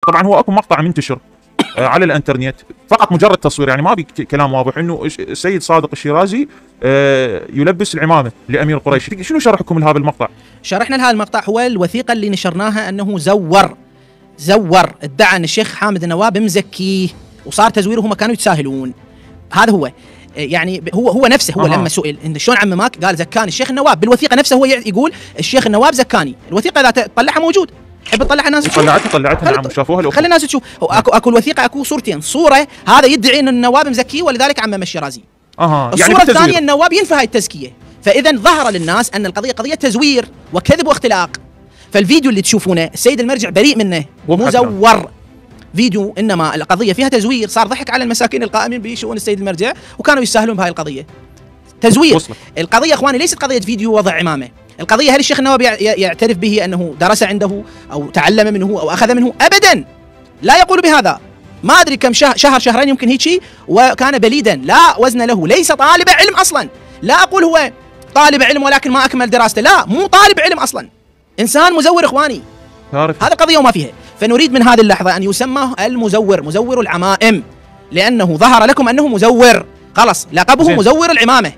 طبعا هو اكو مقطع منتشر على الانترنت فقط مجرد تصوير، يعني ما بي كلام واضح، انه السيد صادق الشيرازي يلبس العمامه لامير قريش. شنو شرحكم لهذا المقطع؟ شرحنا لهذا المقطع هو الوثيقه اللي نشرناها انه زور ادعى ان الشيخ حامد النواب مزكيه وصار تزويره، هم كانوا يتساهلون. هذا هو يعني هو نفسه هو لما سئل ان شلون عمماك قال زكاني الشيخ النواب. بالوثيقه نفسه هو يقول الشيخ النواب زكاني. الوثيقه اذا تطلعها موجود، تحب تطلعها الناس تشوف؟ طلعتها نعم شافوها الاخوه. خلي الناس تشوف. اكو الوثيقه اكو صورتين، صوره هذا يدعي ان النواب مزكيه ولذلك عمم الشيرازي. الصوره يعني الثانيه النواب ينفى هاي التزكيه. فاذا ظهر للناس ان القضيه قضيه تزوير وكذب واختلاق. فالفيديو اللي تشوفونه السيد المرجع بريء منه مزور فيديو، انما القضيه فيها تزوير. صار ضحك على المساكين القائمين بشؤون السيد المرجع وكانوا يستاهلون بهاي القضيه. تزوير وصلت. القضيه اخواني ليست قضيه فيديو وضع عمامه. القضيه هل الشيخ النواب يعترف به انه درس عنده او تعلم منه او اخذ منه؟ ابدا لا يقول بهذا. ما ادري كم شهر شهرين يمكن هيك وكان بليدا لا وزن له، ليس طالب علم اصلا. لا اقول هو طالب علم ولكن ما اكمل دراسته، لا مو طالب علم اصلا، انسان مزور اخواني. هذا قضيه وما فيها. فنريد من هذه اللحظه ان يسمى المزور مزور العمائم، لانه ظهر لكم انه مزور، خلص لقبه مزور العمامه.